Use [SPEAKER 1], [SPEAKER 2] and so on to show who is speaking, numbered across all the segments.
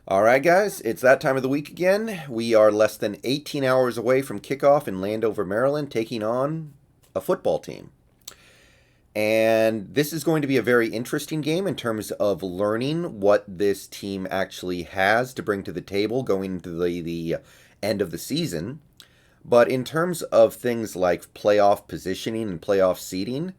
[SPEAKER 1] All right, guys, it's that time of the week again. We are less than 18 hours away from kickoff in Landover, Maryland, taking on a football team. And this is going to be a very interesting game in terms of learning what this team actually has to bring to the table going into the end of the season. But in terms of things like playoff positioning and playoff seeding,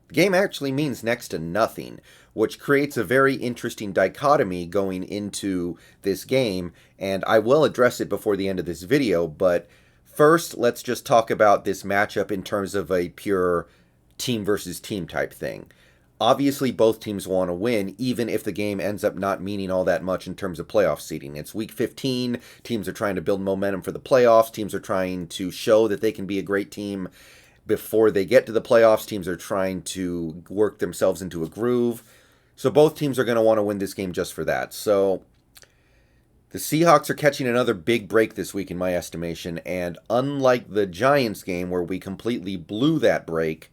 [SPEAKER 1] the game actually means next to nothing, which creates a very interesting dichotomy going into this game, and I will address it before the end of this video, but first, let's just talk about this matchup in terms of a pure team versus team type thing. Obviously, both teams want to win, even if the game ends up not meaning all that much in terms of playoff seeding. It's week 15. Teams are trying to build momentum for the playoffs. Teams are trying to show that they can be a great team before they get to the playoffs. Teams are trying to work themselves into a groove. So both teams are going to want to win this game just for that. So the Seahawks are catching another big break this week in my estimation. And unlike the Giants game where we completely blew that break,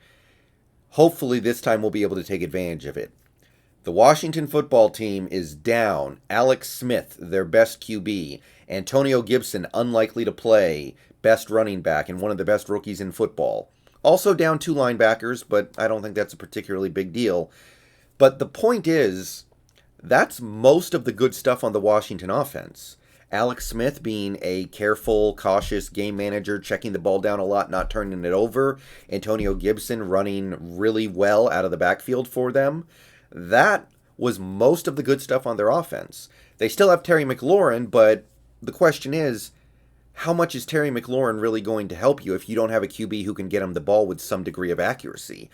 [SPEAKER 1] hopefully this time we'll be able to take advantage of it. The Washington football team is down Alex Smith, their best QB. Antonio Gibson, unlikely to play, best running back and one of the best rookies in football. Also down two linebackers, but I don't think that's a particularly big deal. But the point is, that's most of the good stuff on the Washington offense. Alex Smith being a careful, cautious game manager, checking the ball down a lot, not turning it over. Antonio Gibson running really well out of the backfield for them. That was most of the good stuff on their offense. They still have Terry McLaurin, but the question is, how much is Terry McLaurin really going to help you if you don't have a QB who can get him the ball with some degree of accuracy?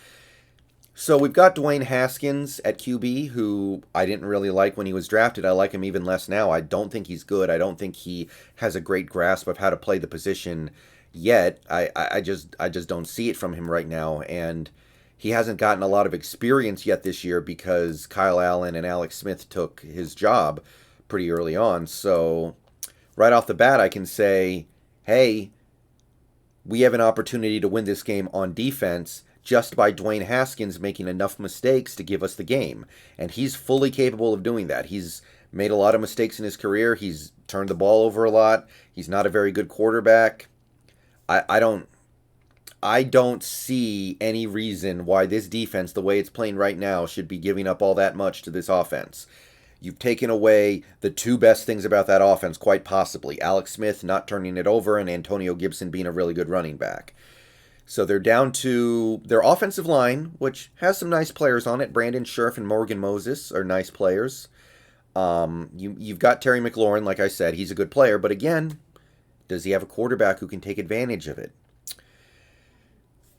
[SPEAKER 1] So we've got Dwayne Haskins at QB, who I didn't really like when he was drafted. I like him even less now. I don't think he's good. I don't think he has a great grasp of how to play the position yet. I just don't see it from him right now. And he hasn't gotten a lot of experience yet this year because Kyle Allen and Alex Smith took his job pretty early on. So right off the bat, I can say, hey, we have an opportunity to win this game on defense just by Dwayne Haskins making enough mistakes to give us the game. And he's fully capable of doing that. He's made a lot of mistakes in his career. He's turned the ball over a lot. He's not a very good quarterback. I don't see any reason why this defense, the way it's playing right now, should be giving up all that much to this offense. You've taken away the two best things about that offense, quite possibly. Alex Smith not turning it over and Antonio Gibson being a really good running back. So they're down to their offensive line, which has some nice players on it. Brandon Scherf and Morgan Moses are nice players. You've got Terry McLaurin, like I said. He's a good player. But again, does he have a quarterback who can take advantage of it?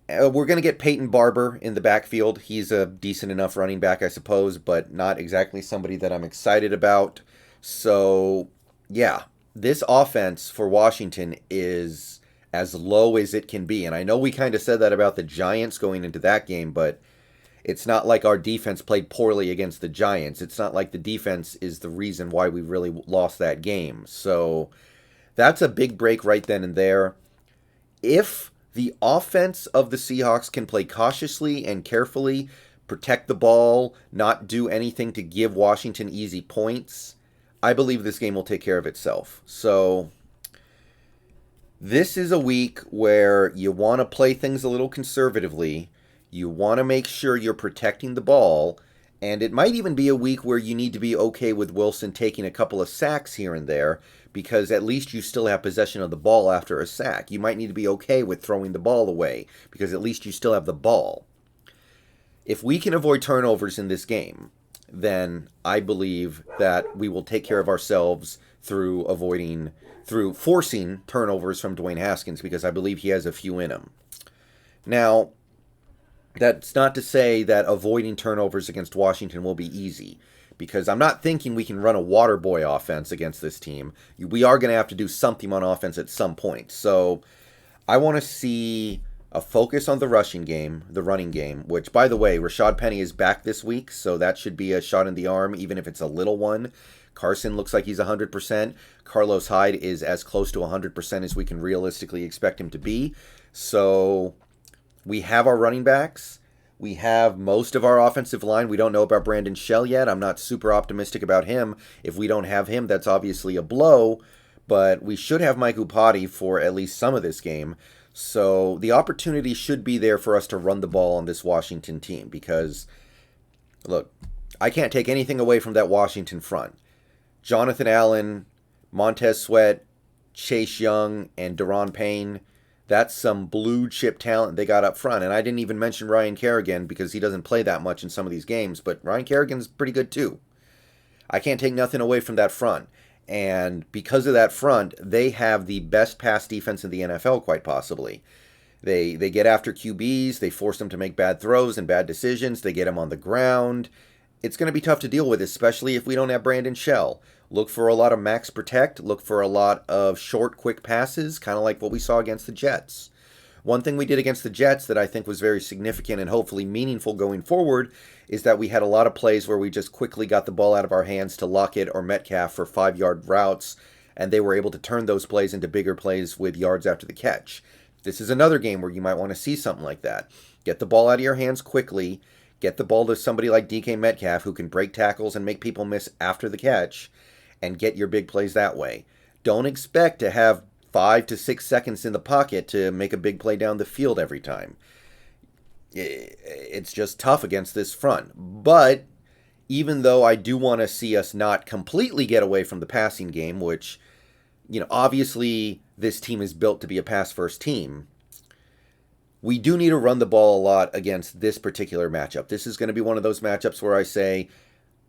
[SPEAKER 1] We're going to get Peyton Barber in the backfield. He's a decent enough running back, I suppose, but not exactly somebody that I'm excited about. So, yeah, this offense for Washington is as low as it can be. And I know we kind of said that about the Giants going into that game, but it's not like our defense played poorly against the Giants. It's not like the defense is the reason why we really lost that game. So that's a big break right then and there. If the offense of the Seahawks can play cautiously and carefully, protect the ball, not do anything to give Washington easy points, I believe this game will take care of itself. So this is a week where you want to play things a little conservatively. You want to make sure you're protecting the ball. And it might even be a week where you need to be okay with Wilson taking a couple of sacks here and there, because at least you still have possession of the ball after a sack. You might need to be okay with throwing the ball away, because at least you still have the ball. If we can avoid turnovers in this game, then I believe that we will take care of ourselves through forcing turnovers from Dwayne Haskins, because I believe he has a few in him. Now, that's not to say that avoiding turnovers against Washington will be easy, because I'm not thinking we can run a water boy offense against this team. We are going to have to do something on offense at some point. So I want to see a focus on the rushing game, the running game, which, by the way, Rashad Penny is back this week, so that should be a shot in the arm, even if it's a little one. Carson looks like he's 100%. Carlos Hyde is as close to 100% as we can realistically expect him to be. So we have our running backs. We have most of our offensive line. We don't know about Brandon Shell yet. I'm not super optimistic about him. If we don't have him, that's obviously a blow. But we should have Mike Upati for at least some of this game. So the opportunity should be there for us to run the ball on this Washington team because, look, I can't take anything away from that Washington front. Jonathan Allen, Montez Sweat, Chase Young, and Deron Payne. That's some blue chip talent they got up front. And I didn't even mention Ryan Kerrigan because he doesn't play that much in some of these games. But Ryan Kerrigan's pretty good too. I can't take nothing away from that front. And because of that front, they have the best pass defense in the NFL, quite possibly. They get after QBs. They force them to make bad throws and bad decisions. They get them on the ground. It's going to be tough to deal with, especially if we don't have Brandon Shell. Look for a lot of max protect. Look for a lot of short, quick passes, kind of like what we saw against the Jets. One thing we did against the Jets that I think was very significant and hopefully meaningful going forward is that we had a lot of plays where we just quickly got the ball out of our hands to Lockett or Metcalf for 5-yard routes, and they were able to turn those plays into bigger plays with yards after the catch. This is another game where you might want to see something like that. Get the ball out of your hands quickly, get the ball to somebody like DK Metcalf who can break tackles and make people miss after the catch, and get your big plays that way. Don't expect to have 5 to 6 seconds in the pocket to make a big play down the field every time. It's just tough against this front. But even though I do want to see us not completely get away from the passing game, which, obviously this team is built to be a pass-first team, we do need to run the ball a lot against this particular matchup. This is going to be one of those matchups where I say,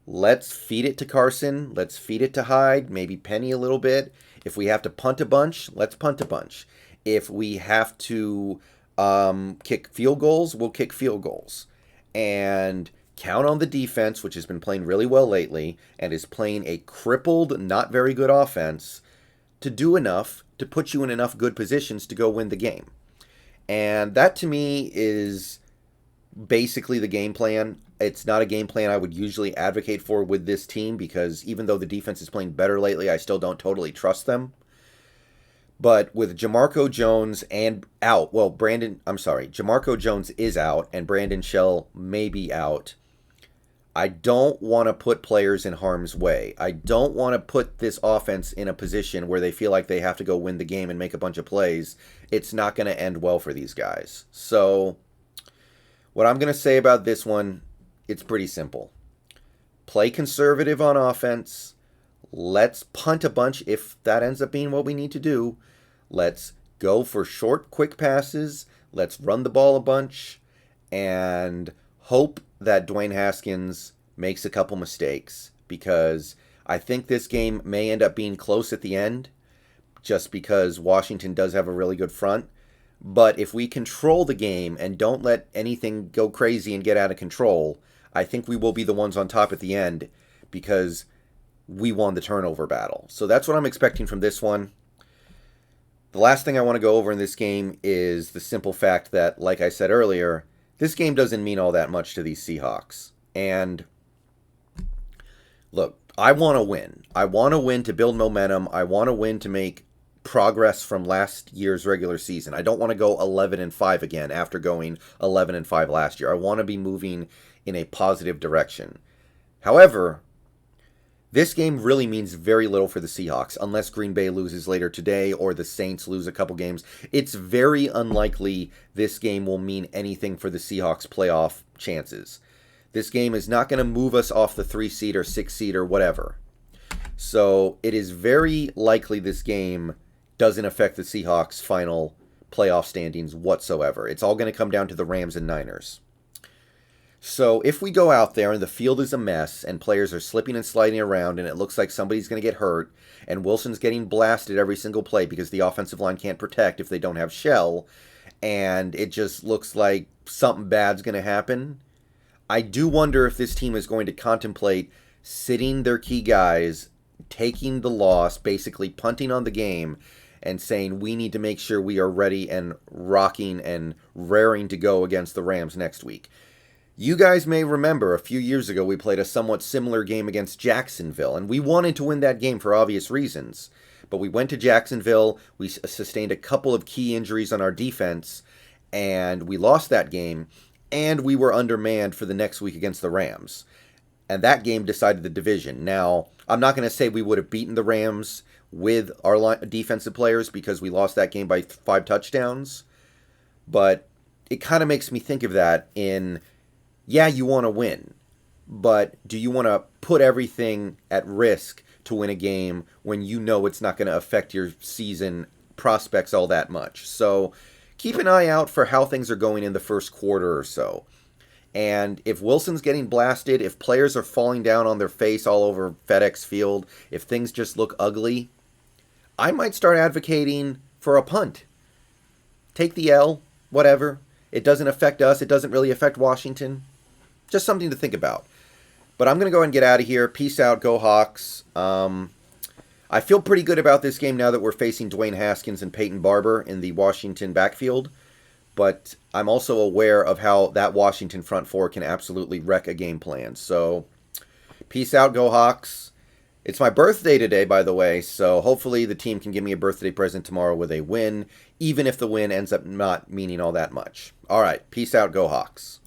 [SPEAKER 1] let's feed it to Carson, let's feed it to Hyde, maybe Penny a little bit. If we have to punt a bunch, let's punt a bunch. If we have to kick field goals, we'll kick field goals. And count on the defense, which has been playing really well lately, and is playing a crippled, not very good offense, to do enough to put you in enough good positions to go win the game. And that to me is basically the game plan. It's not a game plan I would usually advocate for with this team because even though the defense is playing better lately, I still don't totally trust them. But with Jamarco Jones Jamarco Jones is out and Brandon Shell may be out. I don't want to put players in harm's way. I don't want to put this offense in a position where they feel like they have to go win the game and make a bunch of plays. It's not going to end well for these guys. So what I'm going to say about this one, it's pretty simple. Play conservative on offense. Let's punt a bunch if that ends up being what we need to do. Let's go for short, quick passes. Let's run the ball a bunch and hope that Dwayne Haskins makes a couple mistakes because I think this game may end up being close at the end just because Washington does have a really good front. But if we control the game and don't let anything go crazy and get out of control, I think we will be the ones on top at the end because we won the turnover battle. So that's what I'm expecting from this one. The last thing I want to go over in this game is the simple fact that, like I said earlier, this game doesn't mean all that much to these Seahawks. And look, I want to win. I want to win to build momentum. I want to win to make progress from last year's regular season. I don't want to go 11-5 again after going 11-5 last year. I want to be moving in a positive direction. However, this game really means very little for the Seahawks unless Green Bay loses later today or the Saints lose a couple games. It's very unlikely this game will mean anything for the Seahawks' playoff chances. This game is not going to move us off the 3 seed or 6 seed or whatever. So it is very likely this game doesn't affect the Seahawks' final playoff standings whatsoever. It's all going to come down to the Rams and Niners. So if we go out there and the field is a mess and players are slipping and sliding around and it looks like somebody's going to get hurt and Wilson's getting blasted every single play because the offensive line can't protect if they don't have Shell and it just looks like something bad's going to happen, I do wonder if this team is going to contemplate sitting their key guys, taking the loss, basically punting on the game and saying we need to make sure we are ready and rocking and raring to go against the Rams next week. You guys may remember a few years ago we played a somewhat similar game against Jacksonville, and we wanted to win that game for obvious reasons. But we went to Jacksonville, we sustained a couple of key injuries on our defense, and we lost that game. and we were undermanned for the next week against the Rams. And that game decided the division. Now, I'm not going to say we would have beaten the Rams with our defensive players because we lost that game by 5 touchdowns. But it kind of makes me think of that in, yeah, you want to win. But do you want to put everything at risk to win a game when you know it's not going to affect your season prospects all that much? So keep an eye out for how things are going in the first quarter or so. And if Wilson's getting blasted, if players are falling down on their face all over FedEx Field, if things just look ugly, I might start advocating for a punt. Take the L, whatever. It doesn't affect us. It doesn't really affect Washington. Just something to think about. But I'm going to go ahead and get out of here. Peace out. Go Hawks. I feel pretty good about this game now that we're facing Dwayne Haskins and Peyton Barber in the Washington backfield. But I'm also aware of how that Washington front four can absolutely wreck a game plan. So, peace out, Go Hawks. It's my birthday today, by the way, so hopefully the team can give me a birthday present tomorrow with a win, even if the win ends up not meaning all that much. All right, peace out, Go Hawks.